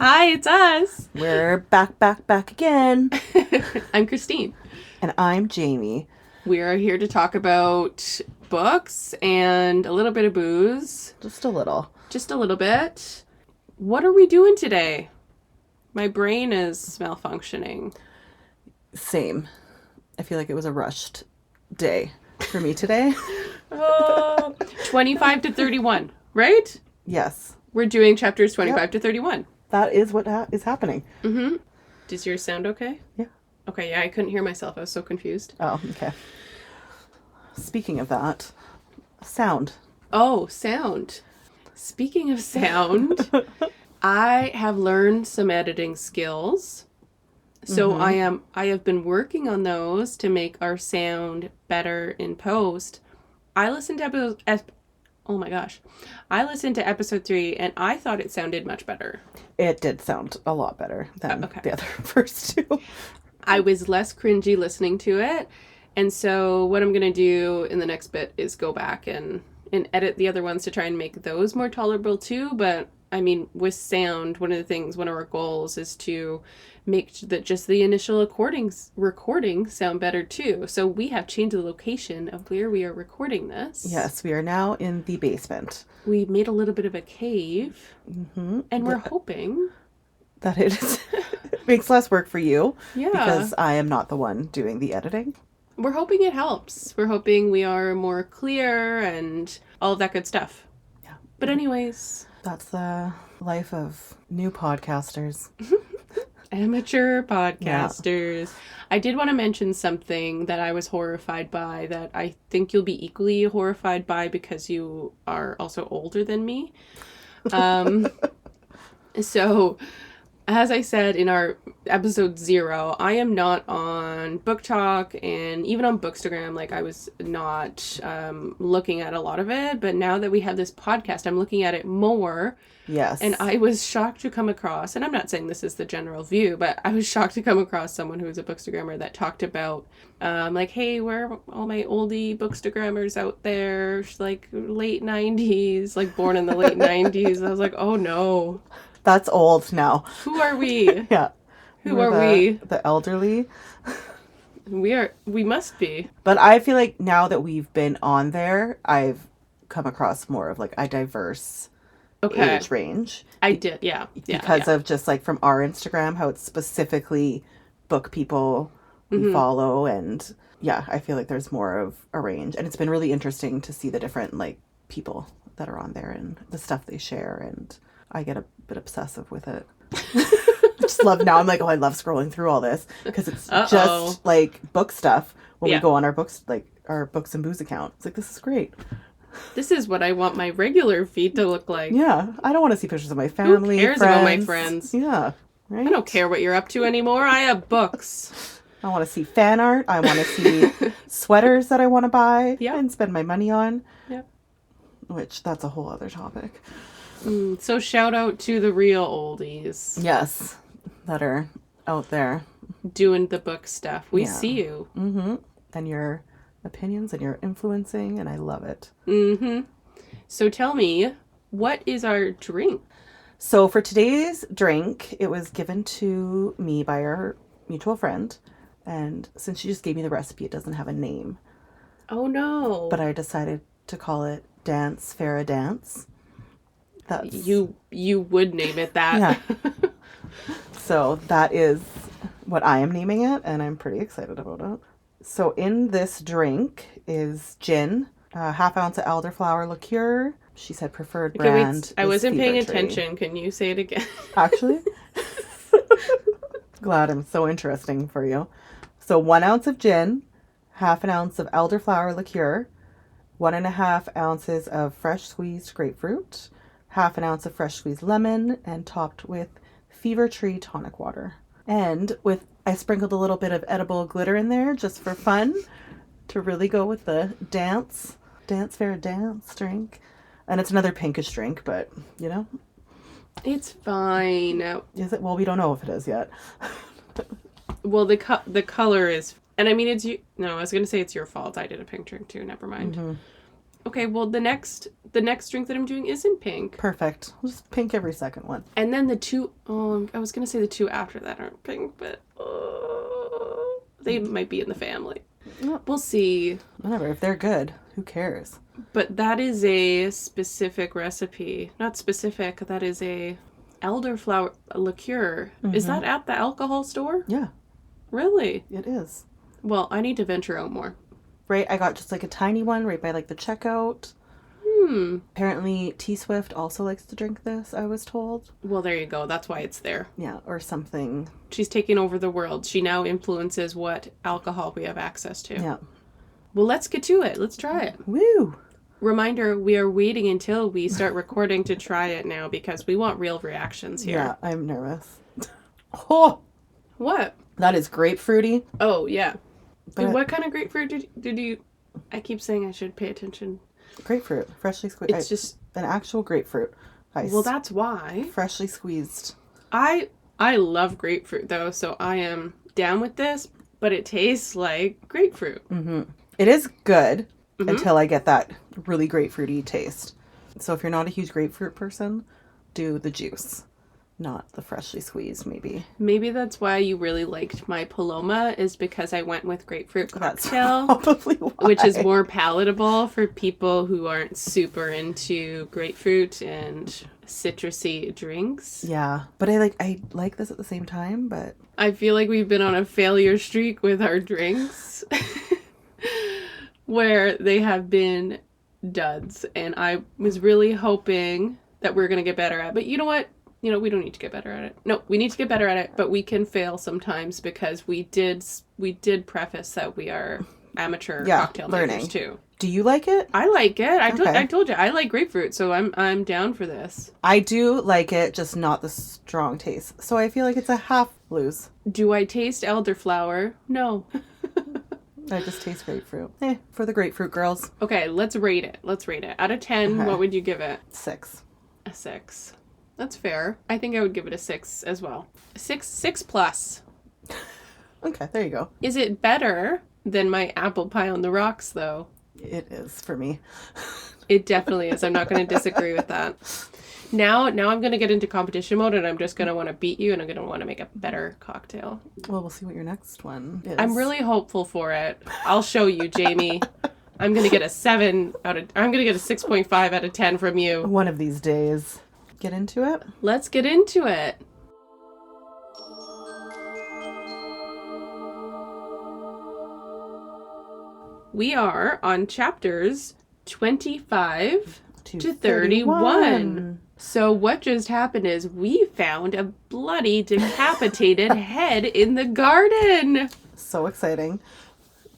Hi, it's us. We're back again. I'm Christine. And I'm Jamie. We are here to talk about books and a little bit of booze. Just a little. Just a little bit. What are we doing today? My brain is malfunctioning. Same. I feel like it was a rushed day for me today. 25 to 31, right? Yes. We're doing chapters 25 to 31. That is what is happening. Mm-hmm. Does yours sound okay? Yeah. Okay, yeah, I couldn't hear myself. I was so confused. Oh, okay. Speaking of that, sound. Oh, sound. Speaking of sound, I have learned some editing skills. So I have been working on those to make our sound better in post. I listened to episode 3 and I thought it sounded much better. It did sound a lot better than the other first two. I was less cringy listening to it. And so what I'm going to do in the next bit is go back and edit the other ones to try and make those more tolerable too. But I mean, with sound, one of our goals is to make just the initial recording sound better too. So we have changed the location of where we are recording this. Yes, we are now in the basement. We made a little bit of a cave, and we're hoping that it makes less work for you. Yeah. Because I am not the one doing the editing. We're hoping it helps. We're hoping we are more clear and all of that good stuff. Yeah. But anyways, that's the life of new podcasters. Amateur podcasters. Yeah. I did want to mention something that I was horrified by that I think you'll be equally horrified by because you are also older than me. So, as I said in our episode 0, I am not on Book Talk and even on Bookstagram. Like, I was not looking at a lot of it. But now that we have this podcast, I'm looking at it more. Yes. And I was shocked to come across, and I'm not saying this is the general view, but I was shocked to come across someone who was a Bookstagrammer that talked about, like, hey, where are all my oldie Bookstagrammers out there? Like, late 90s, like, born in the late 90s. I was like, oh, no. That's old now. Who are we? Yeah. Who are we? The elderly. We must be. But I feel like now that we've been on there, I've come across more of like a diverse age range. I did, yeah. Because of just like from our Instagram, how it's specifically book people we follow. And yeah, I feel like there's more of a range. And it's been really interesting to see the different like people that are on there and the stuff they share. And I get a bit obsessive with it. I just love now. I'm like, oh, I love scrolling through all this because it's just like book stuff when we go on our books, like our Books and Booze account. It's like, this is great. This is what I want my regular feed to look like. Yeah. I don't want to see pictures of my family. Who cares about my friends? Yeah. Right. I don't care what you're up to anymore. I have books. I want to see fan art. I want to see sweaters that I want to buy and spend my money on. Yep. Which that's a whole other topic. So shout out to the real oldies. Yes. That are out there. Doing the book stuff. We see you. Mm-hmm. And your opinions and your influencing, and I love it. Mm-hmm. So tell me, what is our drink? So for today's drink, it was given to me by our mutual friend. And since she just gave me the recipe, it doesn't have a name. Oh, no. But I decided to call it Dance Farrah Dance. That's... You would name it that. Yeah. So that is what I am naming it, and I'm pretty excited about it. So in this drink is gin, a half ounce of elderflower liqueur. She said preferred brand. Wait, I wasn't paying attention. Can you say it again? Actually? Glad I'm so interesting for you. So 1 ounce of gin, half an ounce of elderflower liqueur, 1.5 ounces of fresh squeezed grapefruit, half an ounce of fresh squeezed lemon, and topped with Fever Tree tonic water. And I sprinkled a little bit of edible glitter in there just for fun to really go with the Dance Farrah Dance drink. And it's another pinkish drink, but you know. It's fine. Is it? Well, we don't know if it is yet. Well, the color is, and I mean, I was going to say it's your fault. I did a pink drink too. Never mind. Okay, well the next drink that I'm doing is in pink. Perfect. Just pink every second one. And then the two, I was going to say the two after that aren't pink, but they might be in the family. We'll see. Whatever. If they're good, who cares? But that is a specific recipe. Not specific, that is a elderflower liqueur. Is that at the alcohol store? Yeah, Really? it is. Well, I need to venture out more. Right, I got just like a tiny one right by like the checkout. Apparently T-Swift also likes to drink this, I was told. Well, there you go. That's why it's there. Yeah, or something. She's taking over the world. She now influences what alcohol we have access to. Yeah. Well, let's get to it. Let's try it. Woo! Reminder, we are waiting until we start recording to try it now because we want real reactions here. Yeah, I'm nervous. Oh! What? That is grapefruity. Oh, yeah. But What kind of grapefruit did you... I keep saying I should pay attention. Grapefruit. Freshly squeezed. It's just... An actual grapefruit. Well, that's why. Freshly squeezed. I love grapefruit, though, so I am down with this, but it tastes like grapefruit. Mm-hmm. It is good until I get that really grapefruity taste. So if you're not a huge grapefruit person, do the juice, not the freshly squeezed, maybe. Maybe that's why you really liked my Paloma, is because I went with grapefruit cocktail. That's probably why. Which is more palatable for people who aren't super into grapefruit and citrusy drinks. Yeah, but I like this at the same time, but... I feel like we've been on a failure streak with our drinks where they have been duds. And I was really hoping that we're going to get better at it. But you know what? You know, we don't need to get better at it. No, we need to get better at it, but we can fail sometimes because we did preface that we are amateur cocktail makers too. Do you like it? I like it. I told you I like grapefruit, so I'm down for this. I do like it, just not the strong taste. So I feel like it's a half lose. Do I taste elderflower? No. I just taste grapefruit. For the grapefruit girls. Okay, let's rate it. Out of 10, what would you give it? 6. A 6. That's fair. I think I would give it a 6 as well. 6 plus. Okay, there you go. Is it better than my apple pie on the rocks, though? It is for me. It definitely is. I'm not going to disagree with that. Now I'm going to get into competition mode, and I'm just going to want to beat you, and I'm going to want to make a better cocktail. Well, we'll see what your next one is. I'm really hopeful for it. I'll show you, Jamie. I'm going to get a 6.5 out of 10 from you. One of these days. Get into it? Let's get into it. We are on chapters 25 to 31. So what just happened is we found a bloody decapitated head in the garden. So exciting.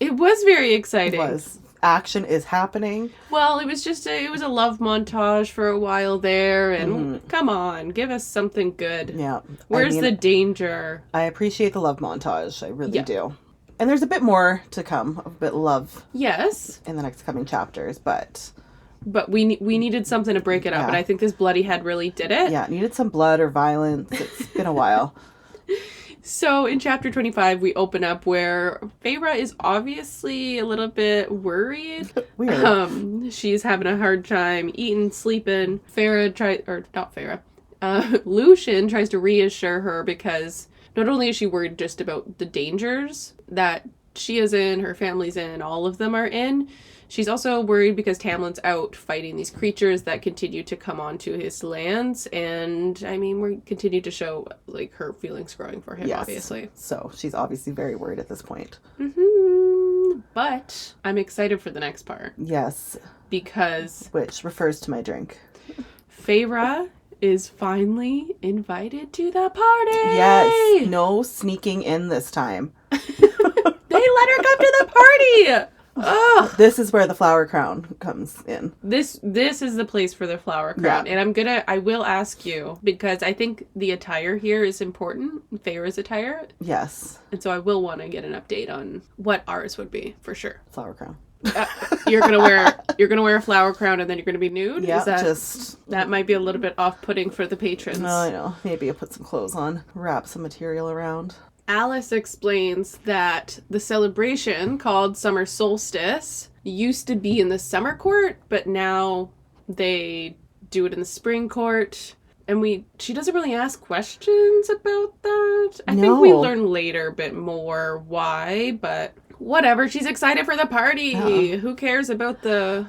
It was very exciting. It was. Action is happening. Well, it was a love montage for a while there, and come on, give us something good. Yeah. Where's the danger? I appreciate the love montage. I really do. And there's a bit more to come, a bit of love. Yes. In the next coming chapters, but we needed something to break it up, and I think this bloody head really did it. Yeah, needed some blood or violence. It's been a while. So in chapter 25, we open up where Feyre is obviously a little bit worried. Weird. She's having a hard time eating, sleeping. Lucian tries to reassure her because not only is she worried just about the dangers that she is in, her family's in, all of them are in, she's also worried because Tamlin's out fighting these creatures that continue to come onto his lands. And, I mean, we continue to show, like, her feelings growing for him, obviously. So, she's obviously very worried at this point. But I'm excited for the next part. Yes. Because... which refers to my drink. Feyre is finally invited to the party! Yes. No sneaking in this time. They let her come to the party! Ugh. This is where the flower crown comes in. This is the place for the flower crown. Yeah. And I will ask you, because I think the attire here is important. Feyre's attire. Yes. And so I will want to get an update on what ours would be, for sure. Flower crown. You're gonna wear a flower crown and then you're gonna be nude? Yeah, that might be a little bit off-putting for the patrons. No, I know. Maybe I'll put some clothes on, wrap some material around. Alice explains that the celebration called Summer Solstice used to be in the summer court, but now they do it in the spring court. And she doesn't really ask questions about that. I think we No. learn later a bit more why, but whatever. She's excited for the party. Yeah. Who cares about the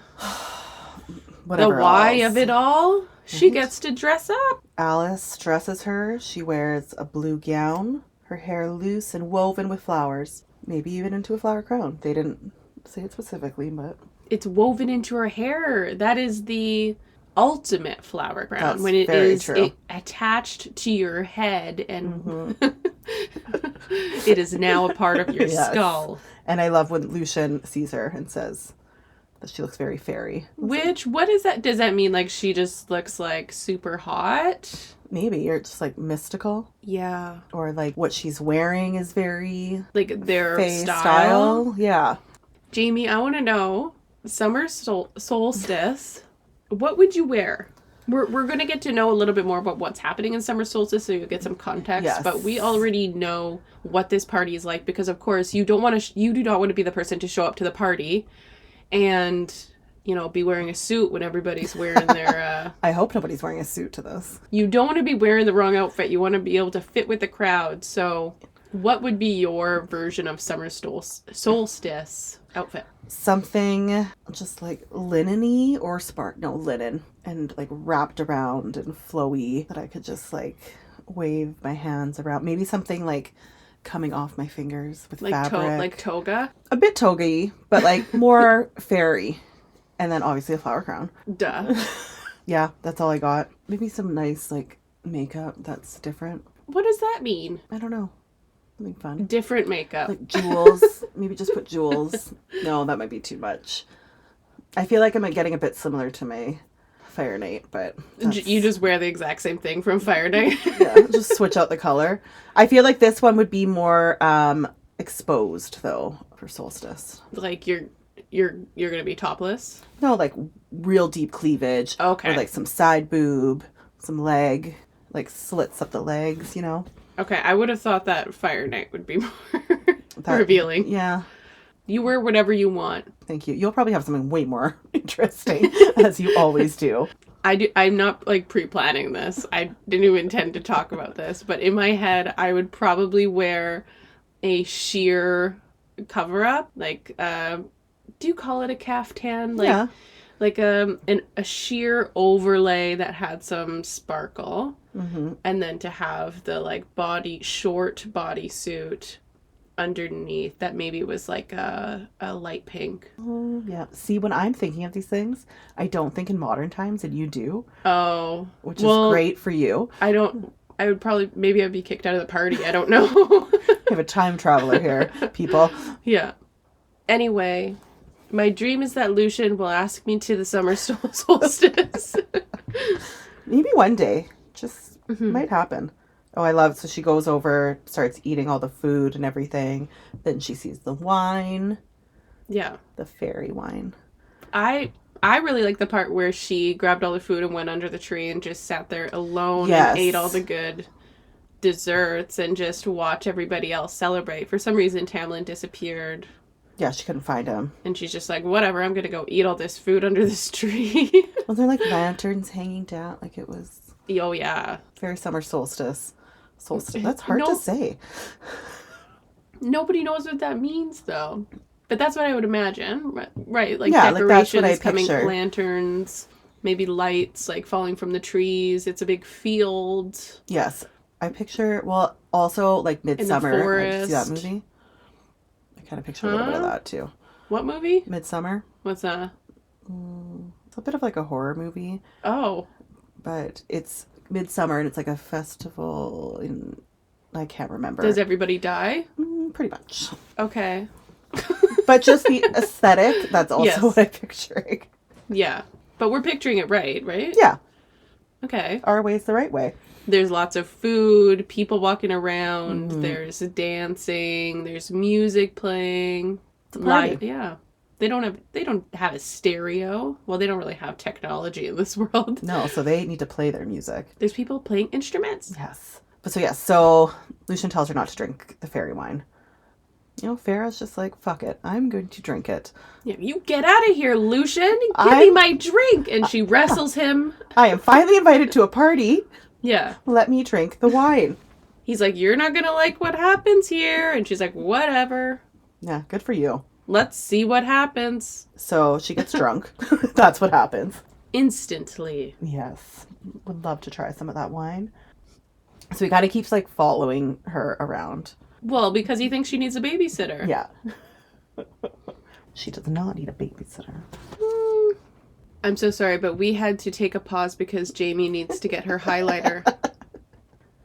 Whatever why else. of it all? She Right? gets to dress up. Alice dresses her. She wears a blue gown, her hair loose and woven with flowers, maybe even into a flower crown. They didn't say it specifically, but It's woven into her hair. That is the ultimate flower crown. That's when it very is true. attached to your head and it is now a part of your Yes. skull. And I love when Lucian sees her and says that she looks very fairy. What is that? Does that mean like she just looks like super hot? Maybe, or just like mystical, Yeah. or like what she's wearing is very Like their fae style. Yeah. Jamie, I want to know, summer solstice, what would you wear? We're going to get to know a little bit more about what's happening in summer solstice so you'll get some context. Yes. But we already know what this party is like because, of course, you do not want to be the person to show up to the party and, be wearing a suit when everybody's wearing their... I hope nobody's wearing a suit to this. You don't want to be wearing the wrong outfit. You want to be able to fit with the crowd. So what would be your version of summer solstice outfit? Something just like linen-y or linen, and like wrapped around and flowy that I could just like wave my hands around. Maybe something like coming off my fingers with fabric. Like toga? A bit toga-y, but like more fairy. And then obviously a flower crown. Duh. Yeah, that's all I got. Maybe some nice like makeup that's different. What does that mean? I don't know. Something fun. Different makeup. Like jewels. Maybe just put jewels. No, that might be too much. I feel like I'm getting a bit similar to my Fire Night, but You just wear the exact same thing from Fire Night. yeah, just switch out the color. I feel like this one would be more exposed though for solstice. Like you're gonna be topless. No, like real deep cleavage. Okay. Or like some side boob, some leg, like slits up the legs, Okay, I would have thought that Fire Night would be more That- revealing. Yeah. You wear whatever you want. Thank you. You'll probably have something way more interesting, as you always do. I'm not like pre-planning this. I didn't even intend to talk about this, but in my head, I would probably wear a sheer cover-up, like do you call it a caftan? Like, Yeah. Like a sheer overlay that had some sparkle, and then to have the like short bodysuit underneath that maybe was like a light pink. Oh, yeah. See, when I'm thinking of these things, I don't think in modern times, and you do. Oh, Which is great for you. I would probably, maybe I'd be kicked out of the party. I don't know. We have a time traveler here, people. Yeah. Anyway, my dream is that Lucian will ask me to the summer solstice. Maybe one day. Just might happen. Oh, I love it. So she goes over, starts eating all the food and everything. Then she sees the wine, Yeah. the fairy wine. I really like the part where she grabbed all the food and went under the tree and just sat there alone Yes. and ate all the good desserts and just watch everybody else celebrate. For some reason, Tamlin disappeared. Yeah, she couldn't find him. And she's just like, whatever, I'm going to go eat all this food under this tree. Well, they're like lanterns hanging down. Like it was Oh, yeah. very summer solstice. That's hard to say. Nobody knows what that means, though. But that's what I would imagine. Right? Like Yeah, like that's decorations what I coming, picture. lanterns, maybe lights like falling from the trees. It's a big field. Yes. I picture, well, also like Midsummer. Did you see that forest. movie? I kind of picture a little bit of that too. What movie? Midsummer. What's that? It's a bit of like a horror movie, Oh. but it's midsummer and it's like a festival in, I can't remember. Does everybody die? Pretty much. Okay. But just the aesthetic, that's also Yes. what I'm picturing. Yeah. But we're picturing it right? Yeah. Okay. Our way's the right way. There's lots of food, people walking around, there's dancing, there's music playing. It's a party. Yeah. They don't have a stereo. Well, they don't really have technology in this world. No, so they need to play their music. There's people playing instruments. Yes. But so Lucian tells her not to drink the fairy wine. You know, Farrah's just like, fuck it. I'm going to drink it. Yeah, you get out of here, Lucian. Give me my drink. And she wrestles him. I am finally invited to a party. Yeah. Let me drink the wine. He's like, you're not going to like what happens here. And she's like, whatever. Yeah, good for you. Let's see what happens. So she gets drunk. That's what happens. Instantly. Yes. Would love to try some of that wine. So he kind of keeps like following her around. Well, because he thinks she needs a babysitter. Yeah. She does not need a babysitter. I'm so sorry, but we had to take a pause because Jamie needs to get her highlighter.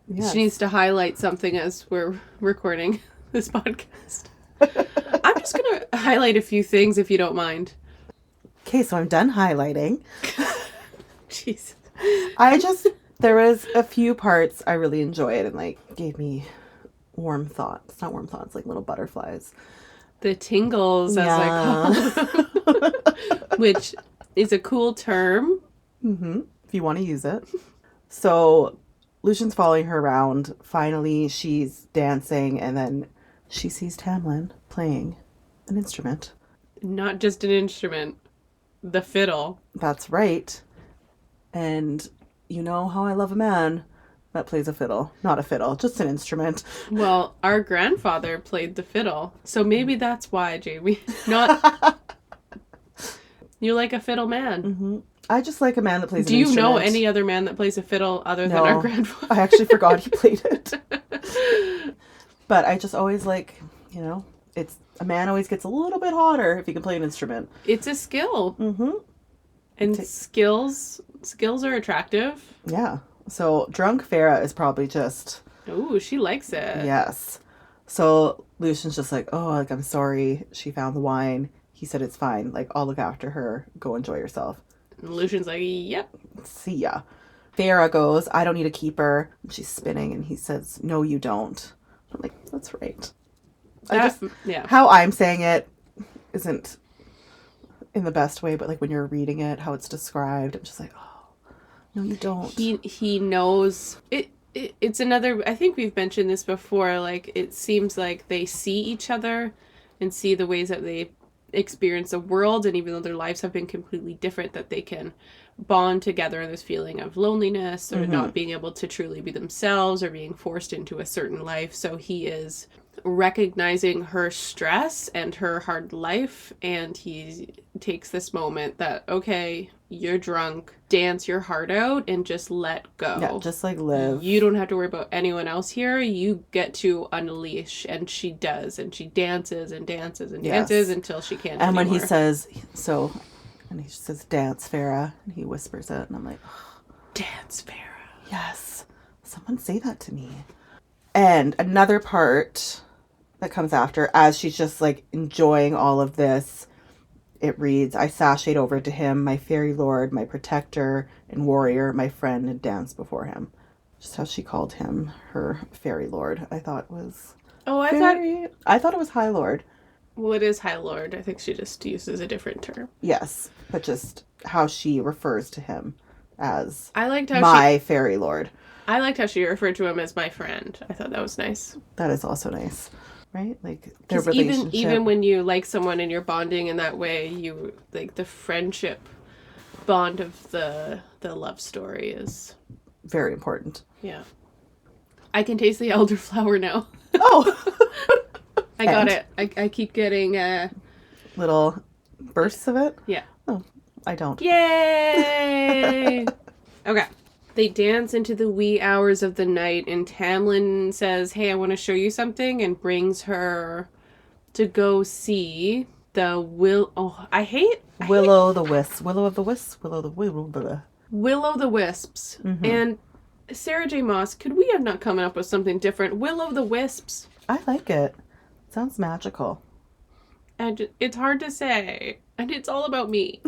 Yes. She needs to highlight something as we're recording this podcast. I'm just going to highlight a few things if you don't mind. Okay, so I'm done highlighting. Jesus. There was a few parts I really enjoyed and like gave me warm thoughts. Not warm thoughts, like little butterflies. The tingles, as I call them, which is a cool term. Mm-hmm. If you want to use it. So Lucian's following her around. Finally, she's dancing, and then she sees Tamlin playing an instrument. Not just an instrument, the fiddle. That's right. And you know how I love a man that plays a fiddle. Not a fiddle, just an instrument. Well, our grandfather played the fiddle, so maybe that's why, Jamie. Not... You like a fiddle man. Mm-hmm. I just like a man that plays Do an you instrument. know any other man that plays a fiddle other than our grandfather? I actually forgot he played it. But I just always like, you know, it's a man always gets a little bit hotter if he can play an instrument. It's a skill. Mm-hmm. And skills are attractive. Yeah. So drunk Farrah is probably just... Ooh, she likes it. Yes. So Lucian's just like, oh, like, I'm sorry. She found the wine. He said it's fine. Like, I'll look after her. Go enjoy yourself. And Lucian's like, yep. See ya. Farrah goes, I don't need a keeper. She's spinning, and he says, no, you don't. I'm like, that's right. Yeah. How I'm saying it isn't in the best way, but like when you're reading it, how it's described, I'm just like, oh, no, you don't. He knows it. It's another, I think we've mentioned this before, like it seems like they see each other and see the ways that they experience the world, and even though their lives have been completely different, that they can bond together in this feeling of loneliness or not being able to truly be themselves or being forced into a certain life. So he is recognizing her stress and her hard life, and he takes this moment that, okay, you're drunk, dance your heart out and just let go. Yeah, just like live. You don't have to worry about anyone else here. You get to unleash. And she does, and she dances and dances and dances until she can't and anymore. when he says and he says, dance Farrah, and he whispers it, and I'm like, oh, dance Farrah. yes, someone say that to me. And another part that comes after, as she's just like enjoying all of this, it reads, I sashayed over to him, my fairy lord, my protector and warrior, my friend, and danced before him. Just how she called him her fairy lord, I thought was I thought it was high lord. Well, it is high lord. I think she just uses a different term. Yes, but just how she refers to him as I liked how my fairy lord. I liked how she referred to him as my friend. I thought that was nice. That is also nice. Right? Like their relationship. Even when you like someone and you're bonding in that way, you like the friendship bond of the love story is very important. Yeah. I can taste the elderflower now. Oh. I got it. I keep getting little bursts of it? Yeah. Oh, I don't. Yay! Okay. They dance into the wee hours of the night, and Tamlin says, hey, I want to show you something, and brings her to go see the Will of the Wisps. Mm-hmm. And Sarah J. Maas, could we have not come up with something different? Will o' the Wisps. I like it. Sounds magical. And it's hard to say, and it's all about me.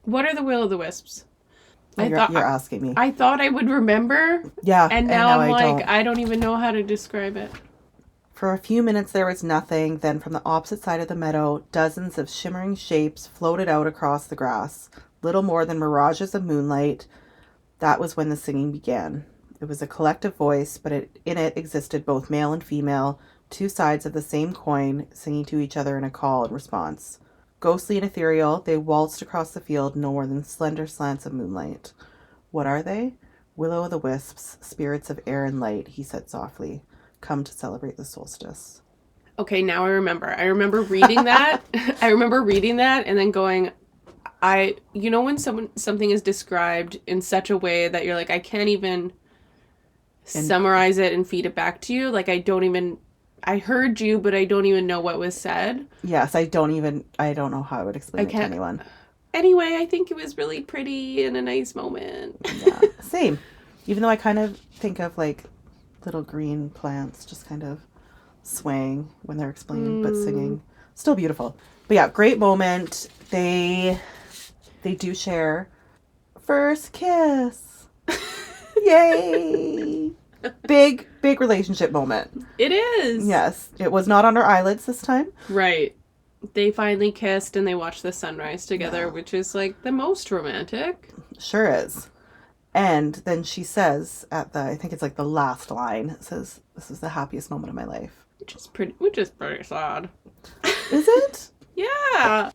What are the Will o' the Wisps? You're asking me. I thought I would remember. Yeah. And now I'm like, I don't even know how to describe it. For a few minutes there was nothing. Then from the opposite side of the meadow, dozens of shimmering shapes floated out across the grass. Little more than mirages of moonlight. That was when the singing began. It was a collective voice, but in it existed both male and female, two sides of the same coin, singing to each other in a call and response. Ghostly and ethereal, they waltzed across the field no more than slender slants of moonlight. What are they? Will-o'-the-wisps, spirits of air and light, he said softly, come to celebrate the solstice. Okay, now I remember. I remember reading that. I remember reading that and then going, when something is described in such a way that you're like, I can't even summarize it and feed it back to you. Like, I heard you, but I don't even know what was said. Yes, I don't know how I would explain it to anyone. Anyway, I think it was really pretty and a nice moment. Yeah, same. Even though I kind of think of like little green plants just kind of swaying when they're explained, but singing. Still beautiful. But yeah, great moment. They do share first kiss. Yay! Big relationship moment. It is. Yes. It was not on her eyelids this time. Right. They finally kissed and they watched the sunrise together, which is like the most romantic. Sure is. And then she says I think it's like the last line, it says, "This is the happiest moment of my life." Which is pretty sad. Is it? Yeah.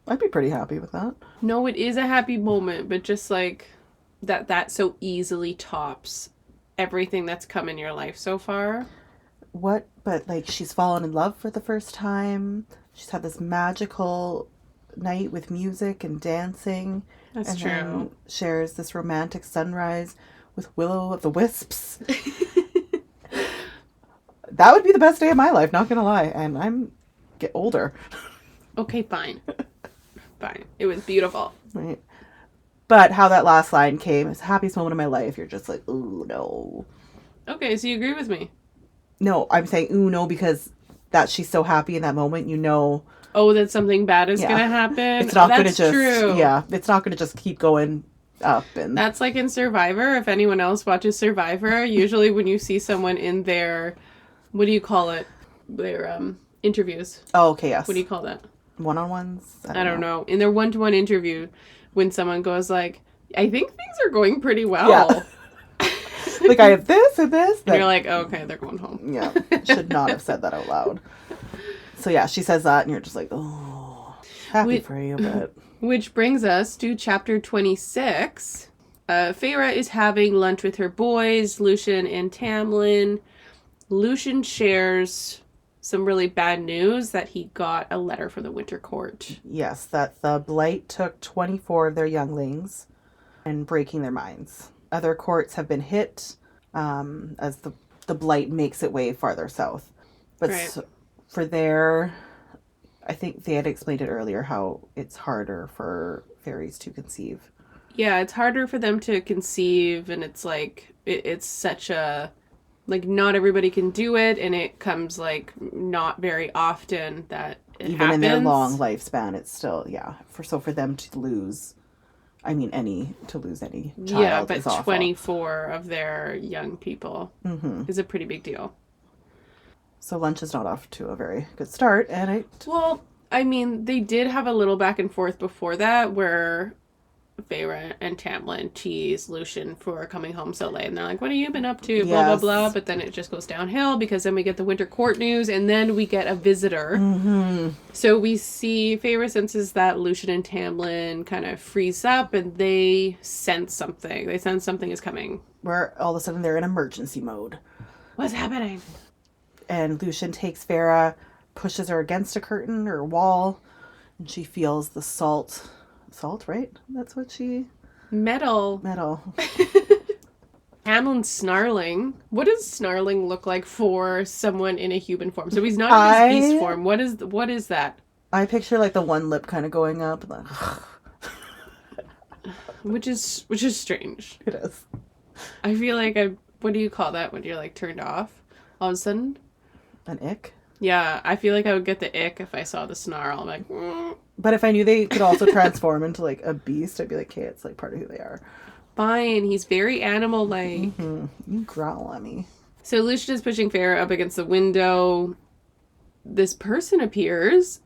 I'd be pretty happy with that. No, it is a happy moment, but just like that so easily tops everything that's come in your life so far. But like she's fallen in love for the first time. She's had this magical night with music and dancing. That's true. Then shares this romantic sunrise with Will-o'-the-wisps. That would be the best day of my life, not gonna lie. And I'm get older. Okay, fine. Fine. It was beautiful. Right. But how that last line came, it's the happiest moment of my life. You're just like, ooh, no. Okay, so you agree with me? No, I'm saying, ooh, no, because that she's so happy in that moment, you know. Oh, that something bad is going to happen? It's not going to just, true. Yeah, it's not going to just keep going up. And that's like in Survivor. If anyone else watches Survivor, usually when you see someone in their, what do you call it? Their interviews. Oh, okay, yes. What do you call that? One-on-ones? I don't know. In their one-to-one interview, when someone goes like, I think things are going pretty well. Yeah. Like, I have this and this. And you're like, oh, okay, they're going home. Yeah. Should not have said that out loud. So, yeah, she says that, and you're just like, oh, happy for you, but... Which brings us to chapter 26. Feyre is having lunch with her boys, Lucien and Tamlin. Lucien shares some really bad news that he got a letter from the Winter Court. Yes, that the Blight took 24 of their younglings and breaking their minds. Other courts have been hit as the Blight makes its way farther south. But right. For their... I think they had explained it earlier how it's harder for fairies to conceive. Yeah, it's harder for them to conceive, and it's like, it's such a... Like, not everybody can do it, and it comes, like, not very often that it Even happens. in their long lifespan, it's still, yeah. For them to lose... any child. Yeah, but is awful. 24 of their young people is a pretty big deal. So lunch is not off to a very good start, and Well, I mean, they did have a little back and forth before that where Feyre and Tamlin tease Lucien for coming home so late. And they're like, what have you been up to? Blah, blah, blah. But then it just goes downhill because then we get the Winter Court news and then we get a visitor. Mm-hmm. So we see Feyre senses that Lucien and Tamlin kind of freeze up and they sense something. They sense something is coming. Where all of a sudden they're in emergency mode. What's happening? And Lucien takes Feyre, pushes her against a curtain or wall, and she feels the salt. Salt, right? That's what she... Metal. Tamlin's snarling. What does snarling look like for someone in a human form? So he's not in his beast form. What is that? I picture like the one lip kind of going up. Like, which is strange. It is. I feel like what do you call that when you're like turned off all of a sudden? An ick? Yeah, I feel like I would get the ick if I saw the snarl. I'm like, But if I knew they could also transform into like a beast, I'd be like, hey, it's like part of who they are. Fine, he's very animal-like. Mm-hmm. You growl at me. So Lucien is pushing Feyre up against the window. This person appears.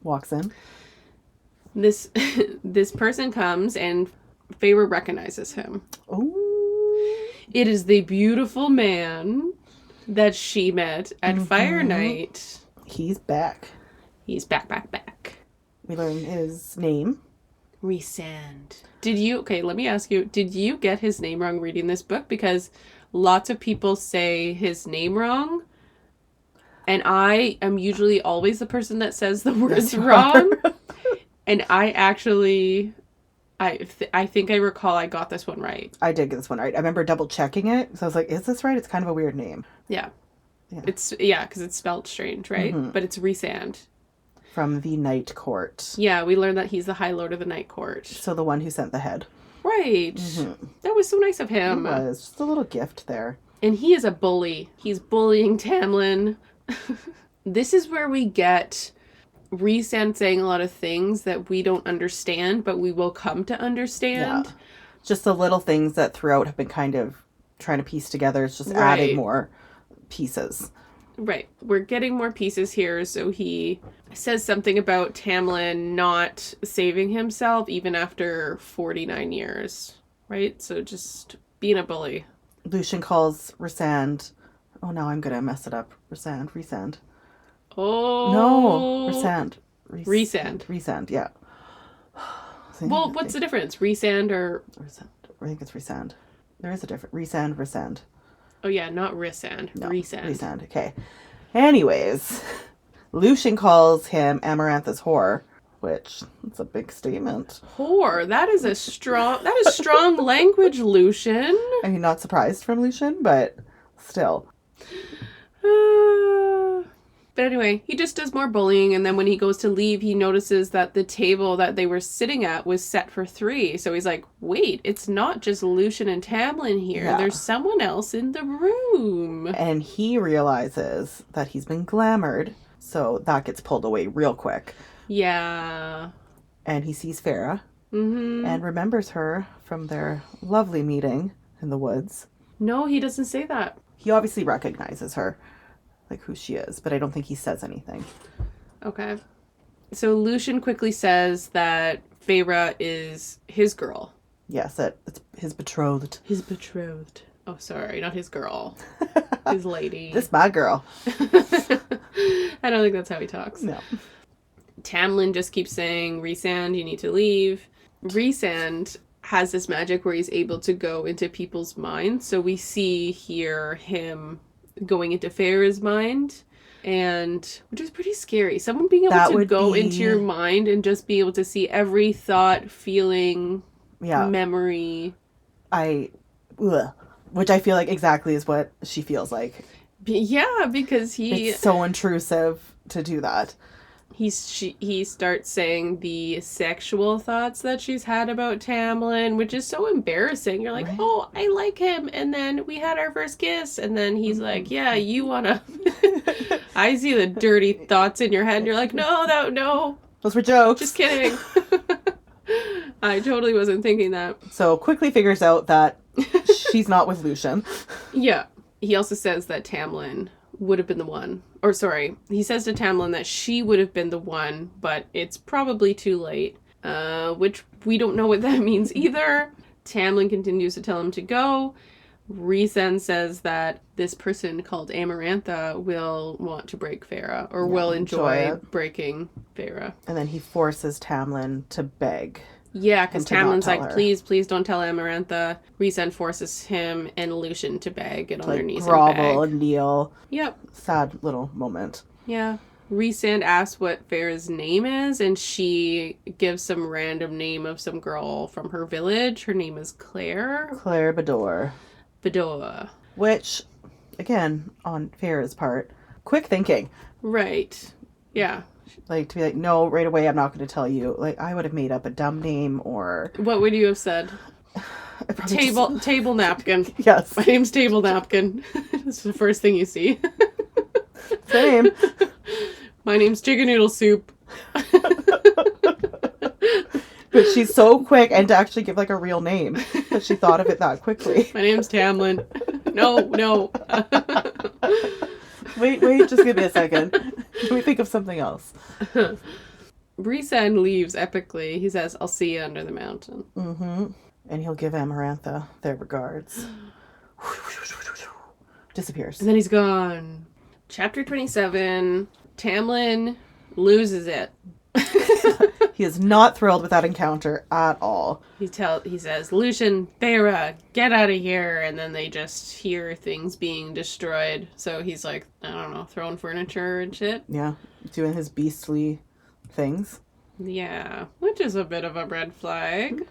Walks in. This person comes and Feyre recognizes him. Oh. It is the beautiful man that she met at Fire Night. He's back. He's back. We learn his name. Rhysand. Okay, let me ask you, did you get his name wrong reading this book? Because lots of people say his name wrong, and I am usually always the person that says the words wrong. And I actually, I think I recall I got this one right. I did get this one right. I remember double checking it, so I was like, is this right? It's kind of a weird name. Yeah. Because it's spelled strange, right? But it's Rhysand. From the Night Court. Yeah, we learned that he's the High Lord of the Night Court. So the one who sent the head. Right. That was so nice of him. It was. Just a little gift there. And he is a bully. He's bullying Tamlin. This is where we get Rhysand saying a lot of things that we don't understand, but we will come to understand. Yeah. Just the little things that throughout have been kind of trying to piece together. It's just adding more pieces. Right. We're getting more pieces here. So he says something about Tamlin not saving himself even after 49 years. Right? So just being a bully. Lucien calls Rhysand. Oh, now I'm going to mess it up. Rhysand. Oh. No. Rhysand. Rhysand, yeah. Well, what's the difference? Rhysand or... Rhysand. I think it's Rhysand. There is a difference. Rhysand. Oh, yeah, not Rhysand. No, Rhysand, okay. Anyways, Lucien calls him Amarantha's whore, which is a big statement. Whore? That is strong language, Lucien. I mean, not surprised from Lucien, but still. But anyway, he just does more bullying, and then when he goes to leave, he notices that the table that they were sitting at was set for 3. So he's like, wait, it's not just Lucien and Tamlin here. Yeah. There's someone else in the room. And he realizes that he's been glamored, so that gets pulled away real quick. Yeah. And he sees Farah and remembers her from their lovely meeting in the woods. No, he doesn't say that. He obviously recognizes her. Like who she is, but I don't think he says anything. Okay. So Lucien quickly says that Feyre is his girl. Yes, it's his betrothed. His betrothed. Oh, sorry, not his girl. His lady. This my girl. I don't think that's how he talks. No. Tamlin just keeps saying, Rhysand, you need to leave. Rhysand has this magic where he's able to go into people's minds. So we see here him going into Feyre's mind, and which is pretty scary. Someone being able to go into your mind and just be able to see every thought, feeling, memory. Which I feel like exactly is what she feels like. Yeah, because it's so intrusive to do that. He starts saying the sexual thoughts that she's had about Tamlin, which is so embarrassing. You're like, oh, I like him, and then we had our first kiss, and then he's like, yeah, you wanna... I see the dirty thoughts in your head, and you're like, no. Those were jokes. Just kidding. I totally wasn't thinking that. So quickly figures out that she's not with Lucien. Yeah. He also says that Tamlin would have been the one. Or sorry, he says to Tamlin that she would have been the one, but it's probably too late. Which we don't know what that means either. Tamlin continues to tell him to go. Rhysand says that this person called Amarantha will want to break Feyre, or will enjoy breaking Feyre. And then he forces Tamlin to beg. Yeah, because Tamlin's like, please don't tell Amarantha. Rhysand forces him and Lucien to beg, get on their knees grovel and beg. And kneel. Yep. Sad little moment. Yeah. Rhysand asks what Feyre's name is, and she gives some random name of some girl from her village. Her name is Claire. Claire Bador. Which, again, on Feyre's part, quick thinking. Right. Yeah. Like, to be like, no, right away, I'm not going to tell you. Like, I would have made up a dumb name or... What would you have said? Table napkin. Yes. My name's Table Napkin. That's the first thing you see. Same. My name's Chicken Noodle Soup. But she's so quick, and to actually give, like, a real name, that she thought of it that quickly. My name's Tamlin. No. Wait, just give me a second. Let me think of something else. Rhysand leaves epically. He says, I'll see you under the mountain. Mm-hmm. And he'll give Amarantha their regards. disappears. And then he's gone. Chapter 27, Tamlin loses it. He is not thrilled with that encounter at all. He says, Lucian, Feyre, get out of here. And then they just hear things being destroyed. So he's like, I don't know, throwing furniture and shit. Yeah, doing his beastly things. Yeah, which is a bit of a red flag.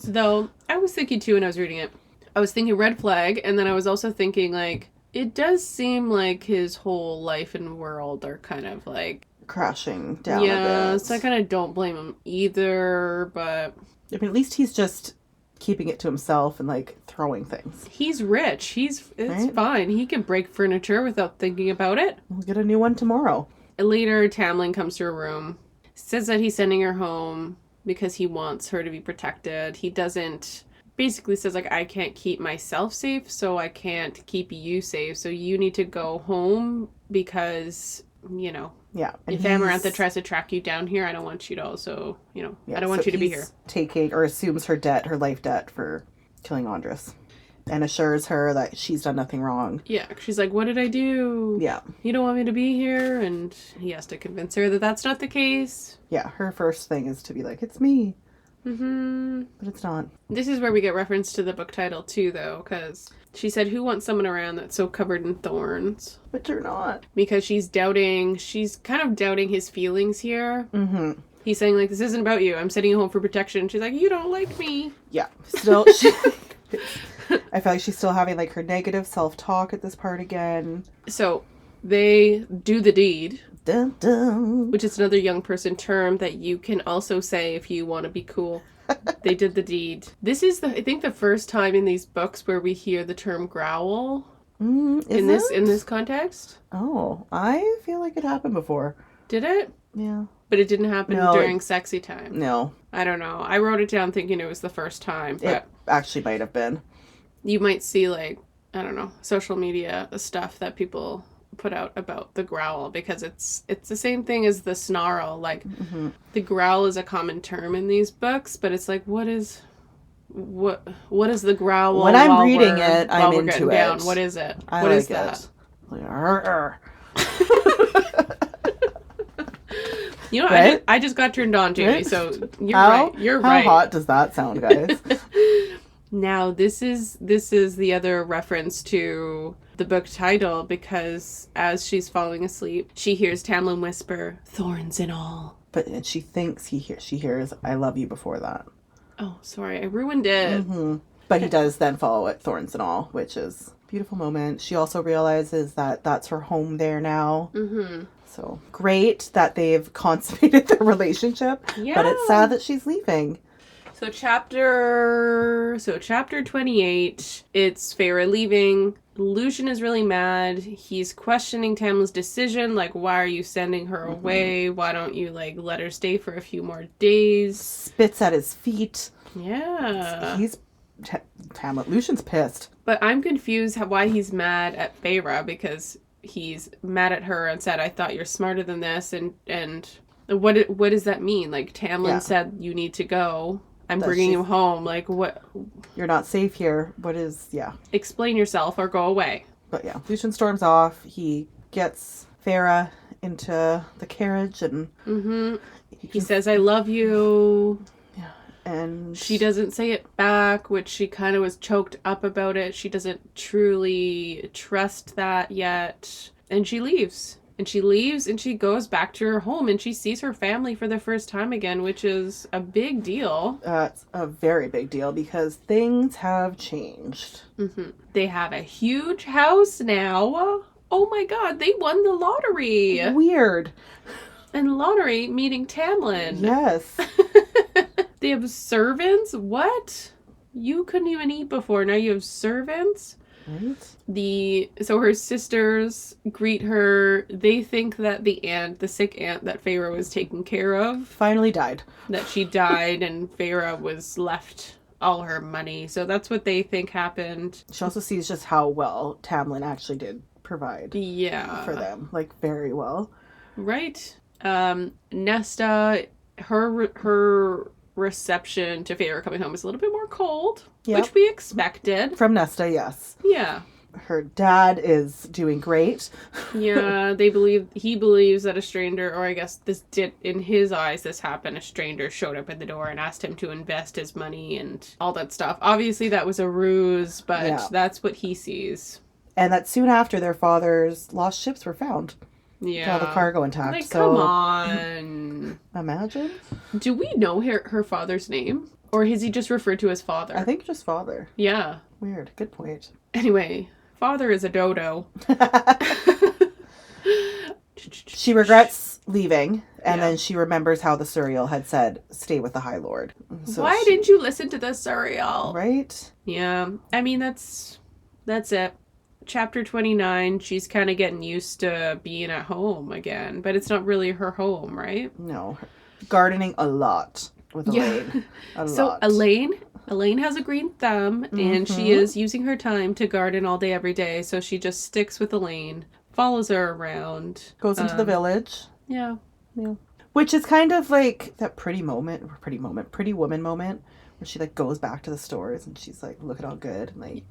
Though, I was thinking too when I was reading it. I was thinking red flag, and then I was also thinking, like, it does seem like his whole life and world are kind of like crashing down a bit. Yeah, so I kind of don't blame him either, but I mean, at least he's just keeping it to himself and, like, throwing things. He's rich. It's right? Fine. He can break furniture without thinking about it. We'll get a new one tomorrow. Later, Tamlin comes to her room, says that he's sending her home because he wants her to be protected. He doesn't... Basically says, like, I can't keep myself safe, so I can't keep you safe. So you need to go home because, you know... Yeah. If Amarantha tries to track you down here, I don't want you to also, you know, I don't want you to be here. Taking, or assumes her life debt for killing Andres. And assures her that she's done nothing wrong. Yeah, she's like, what did I do? Yeah. You don't want me to be here? And he has to convince her that that's not the case. Yeah, her first thing is to be like, it's me. Mm-hmm. But it's not. This is where we get reference to the book title, too, though, because she said, who wants someone around that's so covered in thorns? But you're not. Because she's kind of doubting his feelings here. Mm-hmm. He's saying, like, this isn't about you. I'm sending you home for protection. She's like, you don't like me. Yeah. Still, I feel like she's still having, like, her negative self-talk at this part again. So, they do the deed. Dun, dun. Which is another young person term that you can also say if you want to be cool. They did the deed. This is, I think, the first time in these books where we hear the term growl in this context. Oh, I feel like it happened before. Did it? Yeah. But it didn't happen during sexy time. No. I don't know. I wrote it down thinking it was the first time. But it actually might have been. You might see, like, I don't know, social media stuff that people put out about the growl, because it's the same thing as the snarl. Like, the growl is a common term in these books, but it's like, what is the growl? When I'm reading it, I'm into it. Down? What is it? I what like is that? You know, right? I just got turned on, Jamie. Right? So you're right. You're right. How hot does that sound, guys? Now, this is the other reference to the book title, because as she's falling asleep, she hears Tamlin whisper, "Thorns and all." And she thinks she hears, "I love you" before that. Oh, sorry, I ruined it. Mm-hmm. But he does then follow it, "Thorns and all," which is a beautiful moment. She also realizes that that's her home there now. Mm-hmm. So great that they've consummated their relationship. Yeah. But it's sad that she's leaving. So chapter 28, it's Feyre leaving. Lucian is really mad. He's questioning Tamlin's decision. Like, why are you sending her away? Why don't you, like, let her stay for a few more days? Spits at his feet. Yeah. Lucian's pissed. But I'm confused why he's mad at Feyre, because he's mad at her and said, I thought you're smarter than this. And what does that mean? Like, Tamlin said you need to go. I'm bringing you home. Like, what? You're not safe here. What is, Explain yourself or go away. But yeah, Lucian storms off. He gets Feyre into the carriage and... He says, I love you. Yeah. And... She doesn't say it back, which she kind of was choked up about it. She doesn't truly trust that yet. And she leaves. And she leaves and she goes back to her home and she sees her family for the first time again, which is a big deal. It's a very big deal because things have changed. Mm-hmm. They have a huge house now. Oh my god, they won the lottery. Weird. And lottery meeting Tamlin. Yes. They have servants? What? You couldn't even eat before. Now you have servants? Right. So her sisters greet her. They think that the sick aunt that Feyre was taking care of finally died. That she died and Feyre was left all her money. So that's what they think happened. She also sees just how well Tamlin actually did provide. For them. Like, very well. Right. Nesta, her reception to Feyre coming home is a little bit more cold, which we expected. From Nesta, yes. Yeah. her dad is doing great. Yeah, he believes that a stranger, or I guess this did, in his eyes, this happened. A stranger showed up at the door and asked him to invest his money and all that stuff. Obviously, that was a ruse, but that's what he sees. And that soon after, their father's lost ships were found. Yeah. All the cargo intact. Like, so, come on. Imagine. Do we know her father's name? Or is he just referred to as father? I think just father. Yeah. Weird. Good point. Anyway, father is a dodo. She regrets leaving, and then she remembers how the Suriel had said, stay with the High Lord. So why didn't you listen to the Suriel? Right? Yeah. I mean, that's it. Chapter 29, she's kind of getting used to being at home again, but it's not really her home, right? No. Gardening a lot with Elaine. So Elaine has a green thumb, and she is using her time to garden all day, every day. So she just sticks with Elaine, follows her around. Goes into the village. Yeah. Yeah. Which is kind of like that pretty woman moment where she like goes back to the stores and she's like looking all good. And, like,